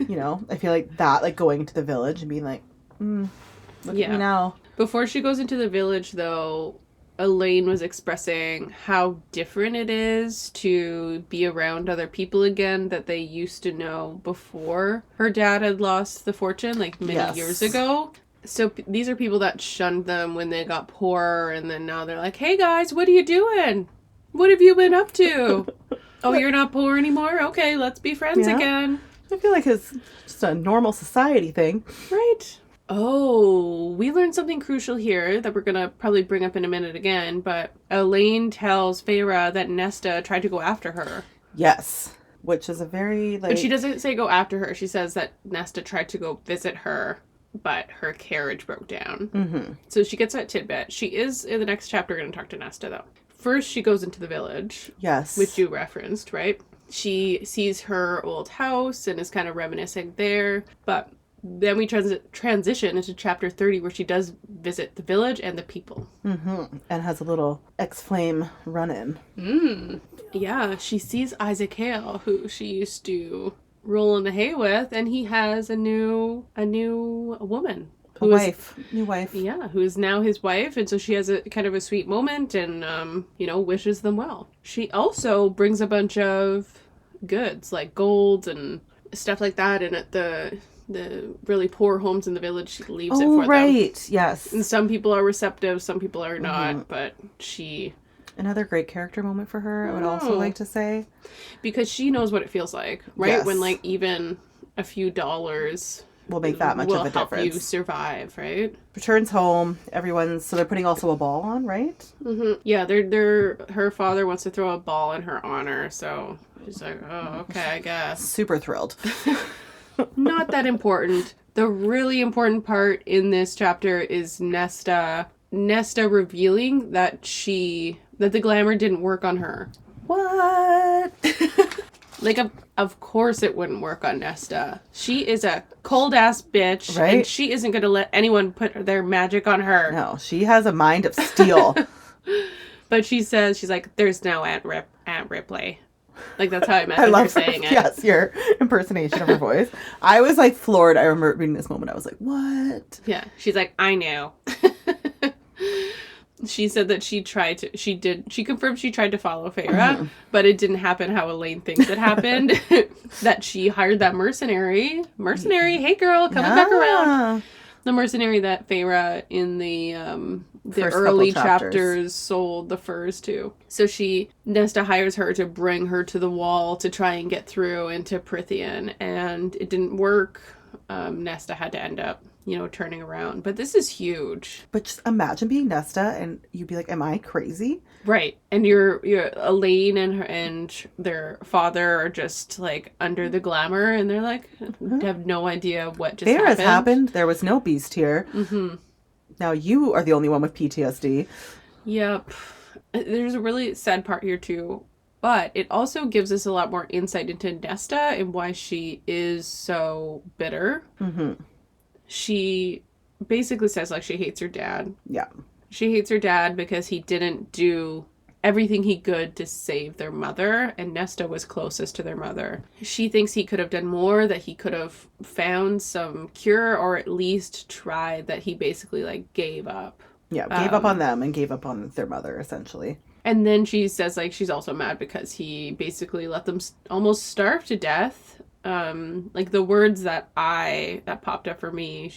you know, I feel like that, like going into the village and being like, look at me now. Before she goes into the village, though, Elaine was expressing how different it is to be around other people again that they used to know before her dad had lost the fortune, like many years ago. So these are people that shunned them when they got poor, and then now they're like, hey guys, what are you doing? What have you been up to? Oh, you're not poor anymore? Okay, let's be friends again. I feel like it's just a normal society thing. Right. Oh, we learned something crucial here that we're going to probably bring up in a minute again, but Elaine tells Feyre that Nesta tried to go after her. Yes, which is a very, like... And she doesn't say go after her. She says that Nesta tried to go visit her, but her carriage broke down. Mm-hmm. So she gets that tidbit. She is, in the next chapter, going to talk to Nesta, though. First, she goes into the village. Yes. Which you referenced, right? She sees her old house and is kind of reminiscing there, but... Then we transition into chapter 30 where she does visit the village and the people. Mm-hmm. And has a little X-Flame run-in. Yeah, she sees Isaac Hale, who she used to roll in the hay with, and he has a new woman. New wife. Yeah, who is now his wife, and so she has a kind of a sweet moment and, wishes them well. She also brings a bunch of goods, like gold and stuff like that, and at the really poor homes in the village, she leaves it for them. Right, yes. And some people are receptive, some people are not, but she... Another great character moment for her, I would also like to say. Because she knows what it feels like, right? Yes. When, like, even a few dollars... will make that much of a difference. Will help you survive, right? Returns home, so they're putting also a ball on, right? Mm-hmm. Yeah, her father wants to throw a ball in her honor, so she's like, oh, okay, I guess. Super thrilled. Not that important. The really important part in this chapter is Nesta revealing that the glamour didn't work on her. What? Like, of course it wouldn't work on Nesta. She is a cold-ass bitch, right? And she isn't going to let anyone put their magic on her. No, she has a mind of steel. But she's like, there's no Aunt Ripley. Like, that's how I imagine her saying it. Yes, your impersonation of her voice. I was, like, floored. I remember reading this moment. I was like, what? Yeah. She's like, I know. She said that she confirmed she tried to follow Feyre, but it didn't happen how Elaine thinks it happened. That she hired that mercenary. Hey girl, coming back around. The mercenary that Feyre in the early chapters sold the furs to. So Nesta hires her to bring her to the wall to try and get through into Prythian, and it didn't work. Nesta had to end up, turning around. But this is huge. But just imagine being Nesta and you'd be like, am I crazy? Right. And you're Elaine and their father are just like under the glamour, and they're like, have no idea what just happened. Has happened. There was no beast here. Mm-hmm. Now you are the only one with PTSD. Yep. There's a really sad part here too. But it also gives us a lot more insight into Nesta and why she is so bitter. Mm-hmm. She basically says, like, she hates her dad. Yeah. She hates her dad because he didn't do everything he could to save their mother, and Nesta was closest to their mother. She thinks he could have done more, that he could have found some cure, or at least tried, that he basically like gave up. Yeah, gave up on them and gave up on their mother, essentially. And then she says like she's also mad because he basically let them almost starve to death. Like the words that popped up for me,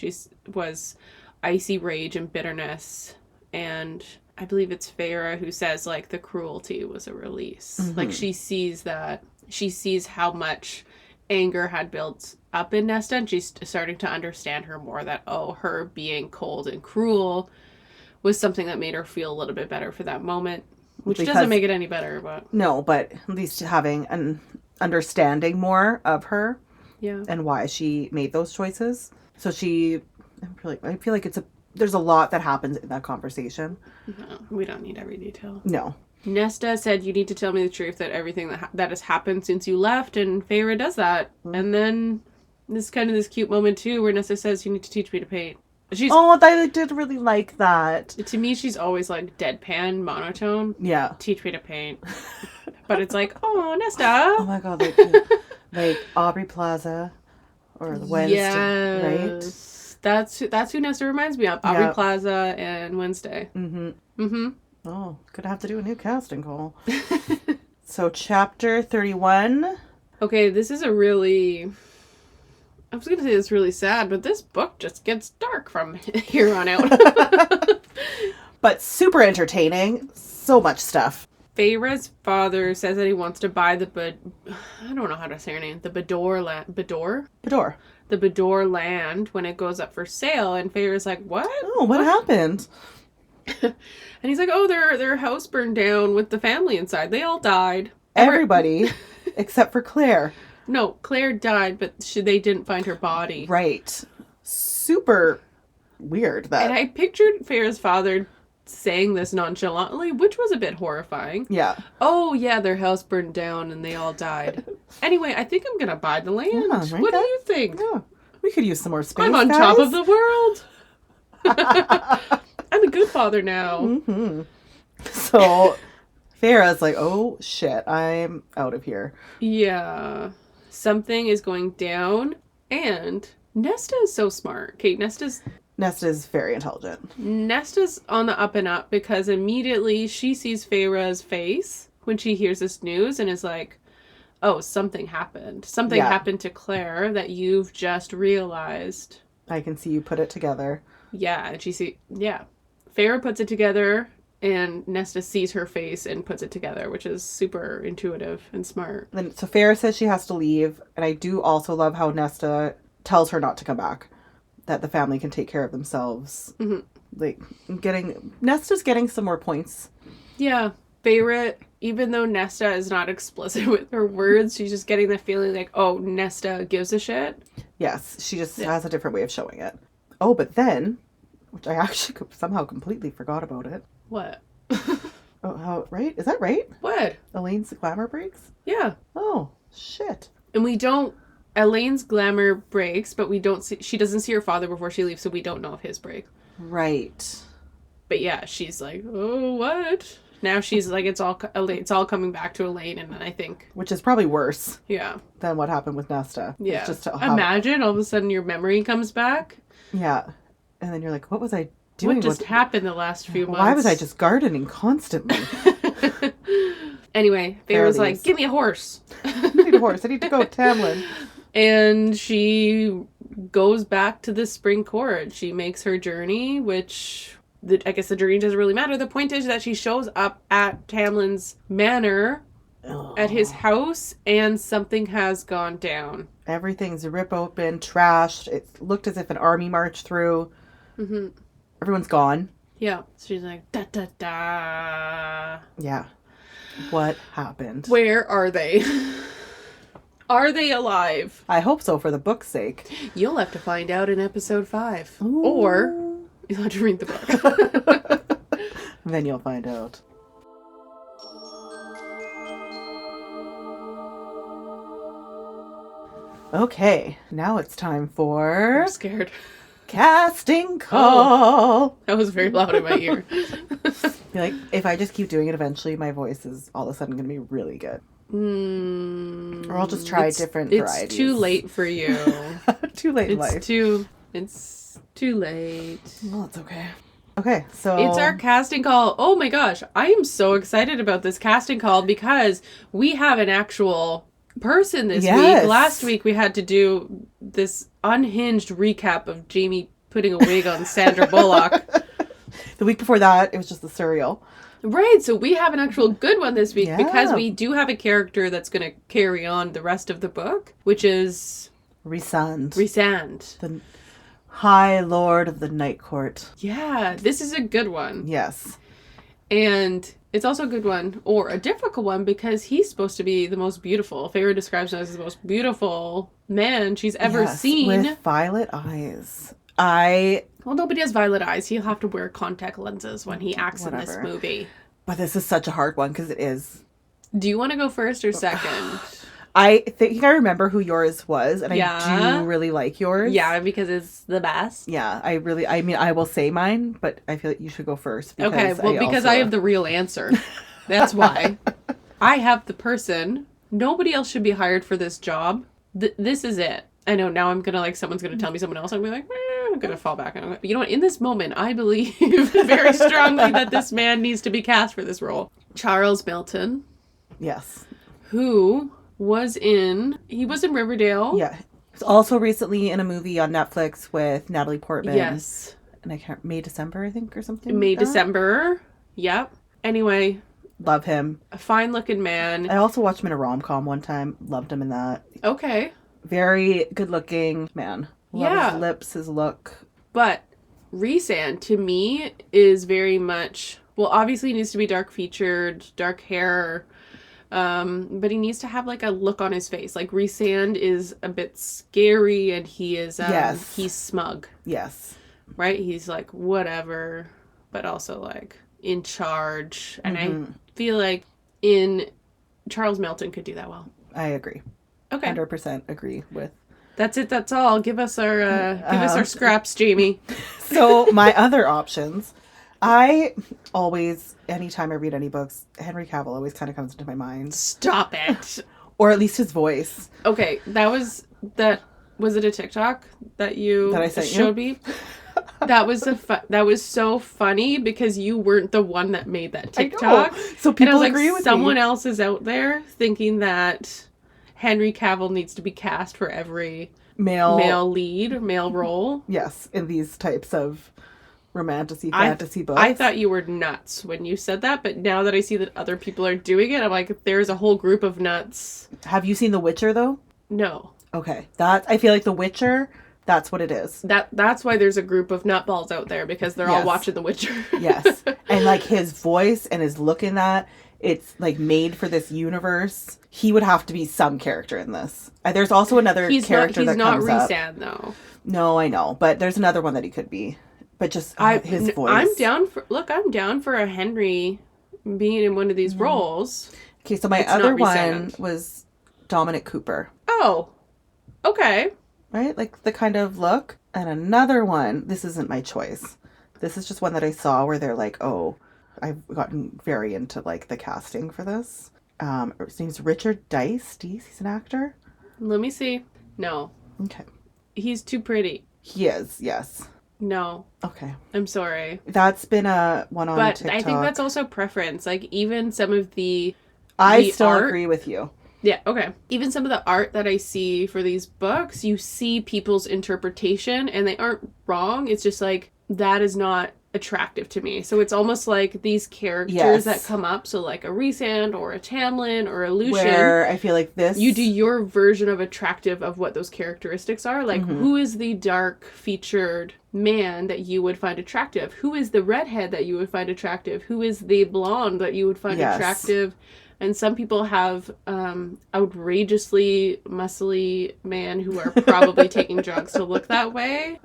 was icy rage and bitterness, and I believe it's Farah who says like the cruelty was a release. Mm-hmm. Like she sees how much anger had built up in Nesta, and she's starting to understand her more, that her being cold and cruel was something that made her feel a little bit better for that moment, which doesn't make it any better, but no, but at least having an understanding more of her, yeah, and why she made those choices. So I feel like there's a lot that happens in that conversation. No, we don't need every detail. No. Nesta said, you need to tell me the truth, that everything that has happened since you left, and Feyre does that. Mm-hmm. And then this cute moment too, where Nesta says, you need to teach me to paint. I did really like that. To me, she's always like deadpan, monotone. Yeah. Teach me to paint. But it's like, oh, Nesta. Oh my god, like Aubrey Plaza or the Wednesday, yes. Right? That's who Nesta reminds me of. Aubrey Plaza and Wednesday. Mm-hmm. Mm-hmm. Oh, gonna have to do a new casting call. So chapter 31. Okay, this is I was going to say it's really sad, but this book just gets dark from here on out. But super entertaining. So much stuff. Feyre's father says that he wants to buy I don't know how to say her name. The Bador land. Bador? Bador. The Bador land when it goes up for sale. And Feyre's like, what? Oh, what happened? And he's like, their house burned down with the family inside. They all died. Everybody except for Claire. No, Claire died, but they didn't find her body. Right. Super weird. And I pictured Feyre's father saying this nonchalantly, which was a bit horrifying. Yeah. Oh, yeah, their house burned down and they all died. Anyway, I think I'm going to buy the land. Yeah, right, what do you think? Yeah. We could use some more space, I'm on top of the world. I'm a good father now. Mm-hmm. So Farah's like, oh, shit, I'm out of here. Yeah. Something is going down, and Nesta is so smart. Okay, Nesta's very intelligent. Nesta's on the up and up because immediately she sees Feyre's face when she hears this news and is like, oh, something happened. Something happened to Claire that you've just realized. I can see you put it together. Yeah, and Feyre puts it together, and Nesta sees her face and puts it together, which is super intuitive and smart. And so Feyre says she has to leave, and I do also love how Nesta tells her not to come back, that the family can take care of themselves. Mm-hmm. Like, Nesta's getting some more points. Yeah, Feyre, even though Nesta is not explicit with her words, she's just getting the feeling like, oh, Nesta gives a shit. Yes, she just has a different way of showing it. Oh, but then, which I actually somehow completely forgot about it. What? Right? Is that right? What? Elaine's glamour breaks? Yeah. Oh, shit. And Elaine's glamour breaks, but she doesn't see her father before she leaves, so we don't know if his break. Right. But yeah, she's like, oh, what? Now she's like, it's all coming back to Elaine, and then I think... Which is probably worse. Yeah. Than what happened with Nesta. Yeah. Imagine all of a sudden your memory comes back. Yeah. And then you're like, what was I doing? What just happened the last few months? Why was I just gardening constantly? Anyway, Feyre's like, give me a horse. I need a horse. I need to go to Tamlin. And she goes back to the spring court. She makes her journey, which I guess the journey doesn't really matter. The point is that she shows up at Tamlin's manor, at his house, and something has gone down. Everything's ripped open, trashed. It looked as if an army marched through. Mm-hmm. Everyone's gone. Yeah. She's like, da da da. Yeah. What happened? Where are they? Are they alive? I hope so, for the book's sake. You'll have to find out in episode 5. Ooh. Or you'll have to read the book. Then you'll find out. Okay, now it's time for... I'm scared. Casting call. That was very loud in my ear. Feel like if I just keep doing it, eventually my voice is all of a sudden going to be really good. Or I'll just try different varieties. It's too late for you. Too late in life. It's too late. Well, it's okay. Okay, so... It's our casting call. Oh my gosh, I am so excited about this casting call because we have an actual person this week. Last week we had to do this unhinged recap of Jamie putting a wig on Sandra Bullock. The week before that, it was just the cereal. Right, so we have an actual good one this week because we do have a character that's going to carry on the rest of the book, which is... Rhysand. The High Lord of the Night Court. Yeah, this is a good one. Yes. And it's also a good one, or a difficult one, because he's supposed to be the most beautiful. Feyre describes him as the most beautiful man she's ever seen. With violet eyes. Well, nobody has violet eyes. He'll have to wear contact lenses when he acts in this movie. But this is such a hard one, because it is. Do you want to go first or second? I think I remember who yours was, and I do really like yours. Yeah, because it's the best. Yeah, I will say mine, but I feel like you should go first. Because I have the real answer. That's why. I have the person. Nobody else should be hired for this job. This is it. I know, now I'm gonna, someone's gonna tell me someone else, I'm gonna be like, I'm gonna fall back. But you know what? In this moment, I believe very strongly that this man needs to be cast for this role. Charles Melton. Yes. Who... he was in Riverdale. Yeah. He was also recently in a movie on Netflix with Natalie Portman. Yes. And December, I think, or something. December. Yep. Anyway. Love him. A fine looking man. I also watched him in a rom-com one time. Loved him in that. Okay. Very good looking man. Love his lips, his look. But Rhysand, to me, is very much, well, obviously he needs to be dark featured, dark hair. But he needs to have a look on his face. Rhysand is a bit scary, and he is he's smug. Yes. Right? He's whatever, but also in charge. And I feel like Charles Melton could do that well. I agree. Okay. 100% agree with. That's it, that's all. Give us our scraps, Jamie. So my other options, anytime I read any books, Henry Cavill always kind of comes into my mind. Stop it. Or at least his voice. Okay, was it a TikTok that I showed me? That was so funny because you weren't the one that made that TikTok. So people agree with someone else is out there thinking that Henry Cavill needs to be cast for every male lead, male role. Yes, in these types of fantasy books. I thought you were nuts when you said that, but now that I see that other people are doing it, I'm like, there's a whole group of nuts. Have you seen The Witcher, though? No. Okay. I feel like The Witcher, that's what it is. That's why there's a group of nutballs out there, because they're all watching The Witcher. Yes. And his voice and his look in that, it's made for this universe. He would have to be some character in this. There's also another character that comes up. He's not Rhysand, though. No, I know, but there's another one that he could be. But just his voice. I'm down for a Henry being in one of these roles. Okay, so my other one was Dominic Cooper. Oh, okay. Right? The kind of look. And another one, this isn't my choice. This is just one that I saw where they're I've gotten very into the casting for this. His name's Richard Dice. He's an actor. Let me see. No. Okay. He's too pretty. He is, yes. No. Okay. I'm sorry. That's been a one on TikTok. But I think that's also preference. Even some of I still agree with you. Yeah, okay. Even some of the art that I see for these books, you see people's interpretation, and they aren't wrong. It's just that is not attractive to me. So it's almost these characters that come up. So a Rhysand or a Tamlin or a Lucian. Where I feel this. You do your version of attractive of what those characteristics are. Who is the dark featured man that you would find attractive? Who is the redhead that you would find attractive? Who is the blonde that you would find attractive? And some people have outrageously muscly men who are probably taking drugs to look that way.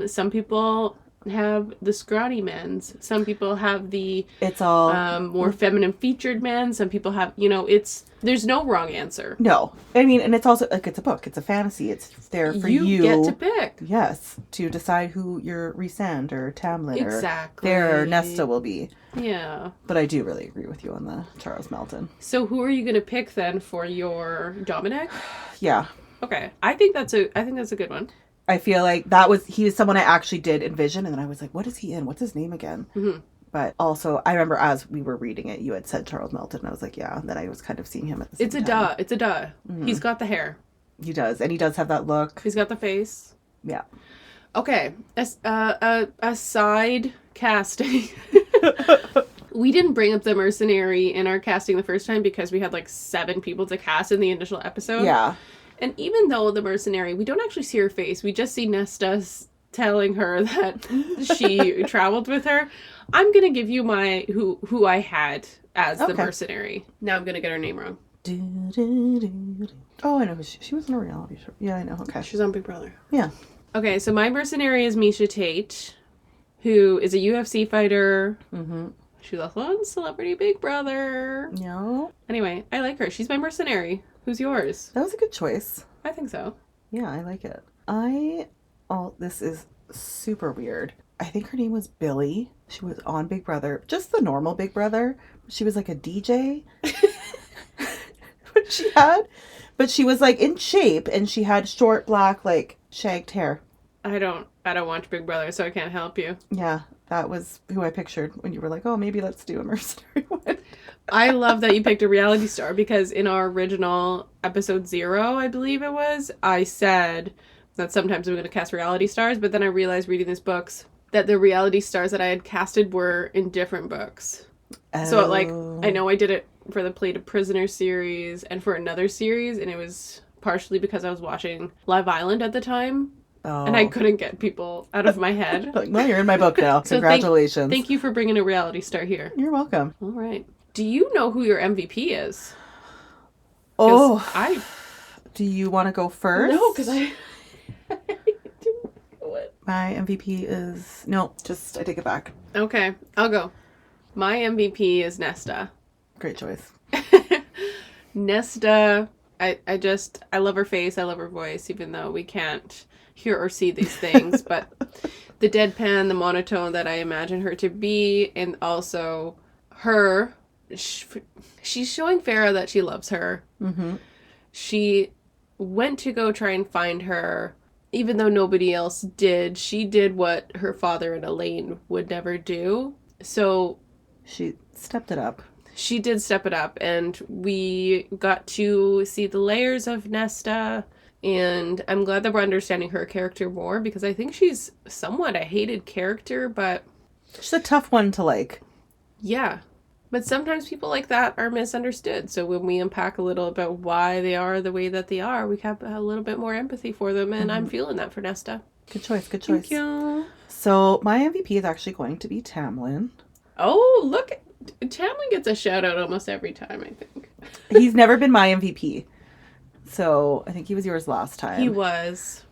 Some people have the scrawny men's. Some people have the It's all more feminine featured men. Some people have, there's no wrong answer. no. I mean, and it's also like it's a book. It's a fantasy. It's there for you. You get to pick. Yes, to decide who your Rhysand or Tamlin Exactly. or their Nesta will be. Yeah. But I do really agree with you on the Charles Melton. So who are you going to pick then for your Dominic? Yeah. Okay. I think that's a good one. I feel like he was someone I actually did envision, and then I was like, what is he in? What's his name again? Mm-hmm. But also, I remember as we were reading it, you had said Charles Melton, and I was like, yeah. And then I was kind of seeing him at the same time. It's a duh. Mm-hmm. He's got the hair. He does, and he does have that look. He's got the face. Yeah. Okay. A side casting. We didn't bring up the mercenary in our casting the first time because we had like 7 people to cast in the initial episode. Yeah. And even though the mercenary, we don't actually see her face. We just see Nesta telling her that she traveled with her. I'm going to give you my who I had as the mercenary. Now I'm going to get her name wrong. Oh, I know. She was in a reality show. Yeah, I know. Okay. She's on Big Brother. Yeah. Okay, so my mercenary is Misha Tate, who is a UFC fighter. Mm-hmm. She's also on Celebrity Big Brother. No. Anyway, I like her. She's my mercenary. Who's yours? That was a good choice. I think so. Yeah, I like it. This is super weird. I think her name was Billy. She was on Big Brother. Just the normal Big Brother. She was like a DJ. But she was like in shape and she had short black like shagged hair. I don't watch Big Brother, so I can't help you. Yeah, that was who I pictured when you were like, oh, maybe let's do a mercenary one. I love that you picked a reality star because in our original episode 0, I believe it was, I said that sometimes I'm going to cast reality stars, but then I realized reading these books that the reality stars that I had casted were in different books. Oh. So like, I know I did it for the Play to Prisoner series and for another series, and it was partially because I was watching Live Island at the time. Oh. And I couldn't get people out of my head. Well, you're in my book now. So congratulations. Thank you for bringing a reality star here. You're welcome. All right. Do you know who your MVP is? Oh. Do you want to go first? No, because I didn't know it. My MVP is... No, I take it back. Okay, I'll go. My MVP is Nesta. Great choice. Nesta, I love her face, I love her voice, even though we can't hear or see these things, but the deadpan, the monotone that I imagine her to be, and also her, she's showing Farah that she loves her. Mm-hmm. She went to go try and find her, even though nobody else did. She did what her father and Elaine would never do. So she stepped it up. She did step it up, and we got to see the layers of Nesta, and I'm glad that we're understanding her character more, because I think she's somewhat a hated character, but... She's a tough one to like. Yeah. But sometimes people like that are misunderstood, so when we unpack a little about why they are the way that they are, we have a little bit more empathy for them, and I'm feeling that for Nesta. Good choice, good Thank choice. you. So, my MVP is actually going to be Tamlin. Oh, look! Tamlin gets a shout out almost every time, I think. He's never been my MVP. So, I think he was yours last time. He was.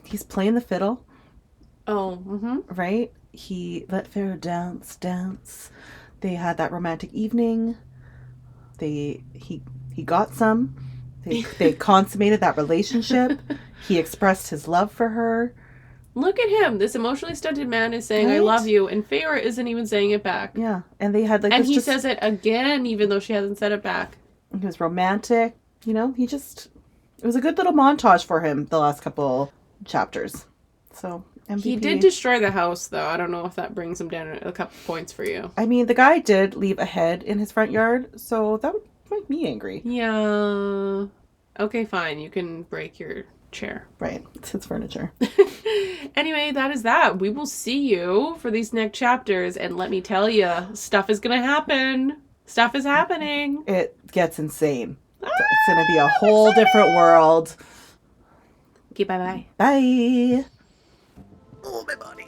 He's playing the fiddle. Oh, mm-hmm. Right? He let Farah dance. They had that romantic evening. He got some. They consummated that relationship. He expressed his love for her. Look at him. This emotionally stunted man is saying, right? I love you. And Farah isn't even saying it back. Yeah. And they had like... And he says it again, even though she hasn't said it back. He was romantic. You know, it was a good little montage for him the last couple chapters. So, MVP. He did destroy the house, though. I don't know if that brings him down a couple points for you. I mean, the guy did leave a head in his front yard, so that would make me angry. Yeah. Okay, fine. You can break your chair. Right. It's his furniture. Anyway, that is that. We will see you for these next chapters, and let me tell you, stuff is going to happen. Stuff is happening. It gets insane. It's going to be a whole different world. Okay, bye-bye. Bye. Oh, my body.